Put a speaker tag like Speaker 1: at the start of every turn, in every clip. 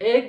Speaker 1: 1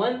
Speaker 1: 1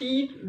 Speaker 1: 3